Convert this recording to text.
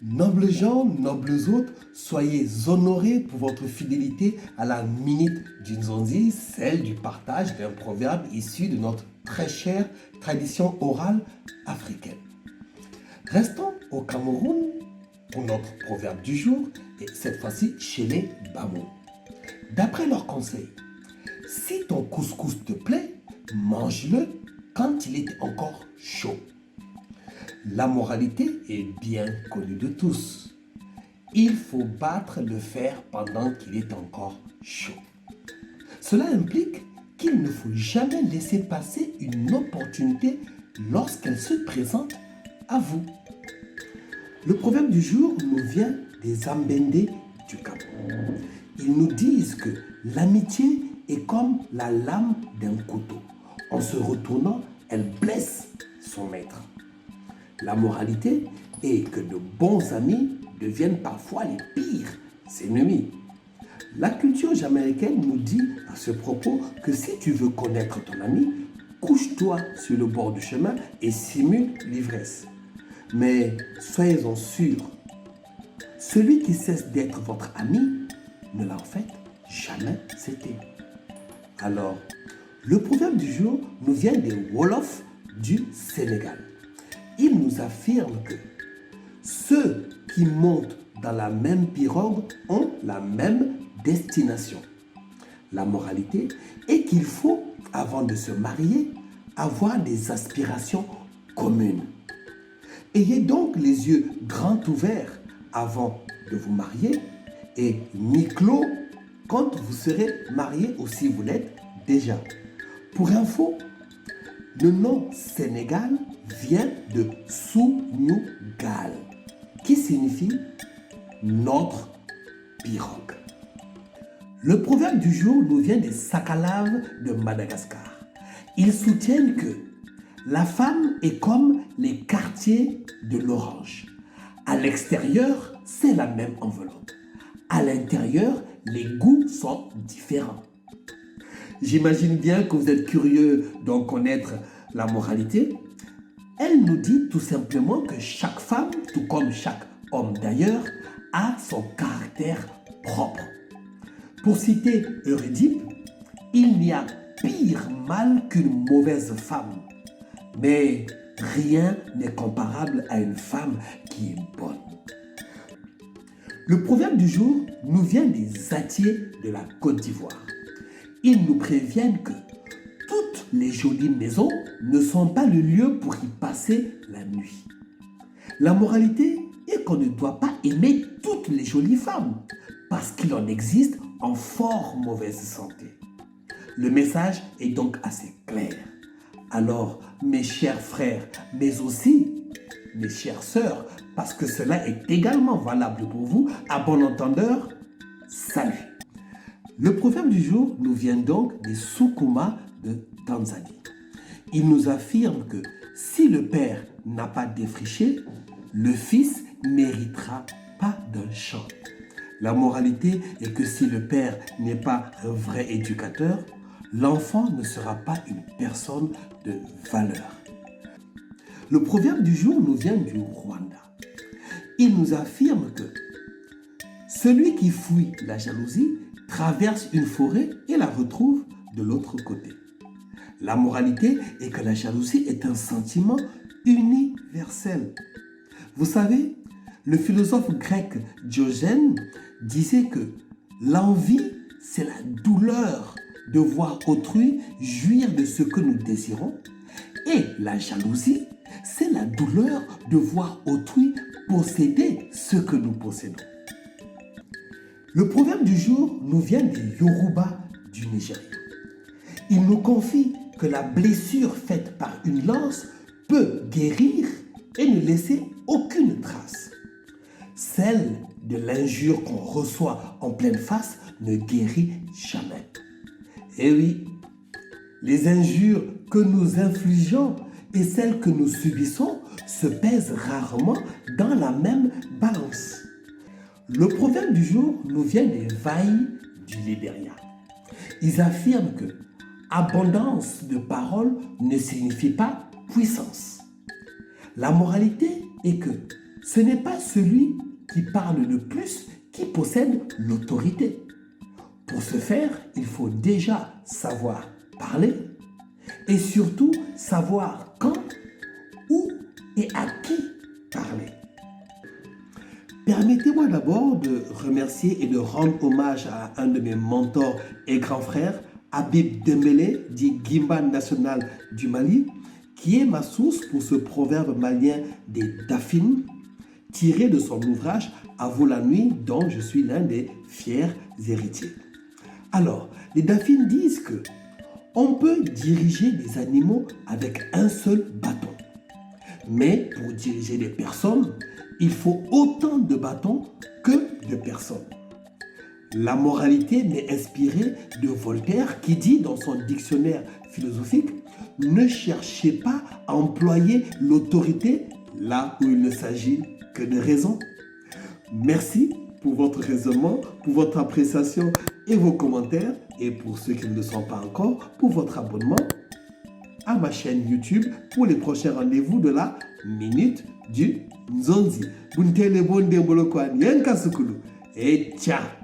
Nobles gens, nobles hôtes, soyez honorés pour votre fidélité à la minute d'Inzonzi, celle du partage d'un proverbe issu de notre très chère tradition orale africaine. Restons au Cameroun pour notre proverbe du jour, et cette fois-ci chez les Bamou. D'après leur conseil, si ton couscous te plaît, mange-le quand il est encore chaud. La moralité est bien connue de tous. Il faut battre le fer pendant qu'il est encore chaud. Cela implique qu'il ne faut jamais laisser passer une opportunité lorsqu'elle se présente à vous. Le proverbe du jour nous vient des Ambendé du Cameroun. Ils nous disent que l'amitié est comme la lame d'un couteau. En se retournant, elle blesse son maître. La moralité est que de bons amis deviennent parfois les pires ennemis. La culture jamaïcaine nous dit à ce propos que si tu veux connaître ton ami, couche-toi sur le bord du chemin et simule l'ivresse. Mais soyez-en sûrs, celui qui cesse d'être votre ami ne l'a en fait jamais été. Alors, le proverbe du jour nous vient des Wolofs du Sénégal. Il nous affirme que ceux qui montent dans la même pirogue ont la même destination. La moralité est qu'il faut, avant de se marier, avoir des aspirations communes. Ayez donc les yeux grands ouverts avant de vous marier et mi-clos quand vous serez marié ou si vous l'êtes déjà. Pour info, le nom Sénégal vient de Souniougal, qui signifie notre pirogue. Le proverbe du jour nous vient des Sakalaves de Madagascar. Ils soutiennent que la femme est comme les quartiers de l'orange. À l'extérieur, c'est la même enveloppe. À l'intérieur, les goûts sont différents. J'imagine bien que vous êtes curieux d'en connaître la moralité. Elle nous dit tout simplement que chaque femme, tout comme chaque homme d'ailleurs, a son caractère propre. Pour citer Eurydice, il n'y a pire mal qu'une mauvaise femme. Mais rien n'est comparable à une femme qui est bonne. Le proverbe du jour nous vient des Atiers de la Côte d'Ivoire. Ils nous préviennent que toutes les jolies maisons ne sont pas le lieu pour y passer la nuit. La moralité est qu'on ne doit pas aimer toutes les jolies femmes parce qu'il en existe en fort mauvaise santé. Le message est donc assez clair. Alors, mes chers frères, mais aussi mes chères sœurs, parce que cela est également valable pour vous, à bon entendeur, salut. Le proverbe du jour nous vient donc des Sukuma de Tanzanie. Il nous affirme que si le père n'a pas défriché, le fils n'héritera pas d'un champ. La moralité est que si le père n'est pas un vrai éducateur, l'enfant ne sera pas une personne de valeur. Le proverbe du jour nous vient du Rwanda. Il nous affirme que celui qui fuit la jalousie traverse une forêt et la retrouve de l'autre côté. La moralité est que la jalousie est un sentiment universel. Vous savez, le philosophe grec Diogène disait que l'envie, c'est la douleur de voir autrui jouir de ce que nous désirons, et la jalousie, c'est la douleur de voir autrui posséder ce que nous possédons. Le proverbe du jour nous vient des Yoruba du Nigeria. Il nous confie que la blessure faite par une lance peut guérir et ne laisser aucune trace. Celle de l'injure qu'on reçoit en pleine face ne guérit jamais. Et oui, les injures que nous infligeons et celles que nous subissons se pèsent rarement dans la même balance. Le proverbe du jour nous vient des Vaïs du Libéria. Ils affirment que abondance de paroles ne signifie pas puissance. La moralité est que Ce n'est pas celui qui parle le plus qui possède l'autorité. Pour ce faire, il faut déjà savoir parler et surtout savoir quand, où et à qui parler. Permettez-moi d'abord de remercier et de rendre hommage à un de mes mentors et grands frères, Habib Dembélé, dit Guimba national du Mali, qui est ma source pour ce proverbe malien des Dafines, tiré de son ouvrage À vous la nuit, dont je suis l'un des fiers héritiers. Alors, les Dafines disent que on peut diriger des animaux avec un seul bâton. Mais pour diriger des personnes, il faut autant de bâtons que de personnes. La moralité m'est inspirée de Voltaire qui dit dans son dictionnaire philosophique « Ne cherchez pas à employer l'autorité là où il ne s'agit que de raison ». Merci pour votre raisonnement, pour votre appréciation et vos commentaires. Et pour ceux qui ne le sont pas encore, pour votre abonnement à ma chaîne YouTube pour les prochains rendez-vous de la Minute du Nzonzi. Et ciao!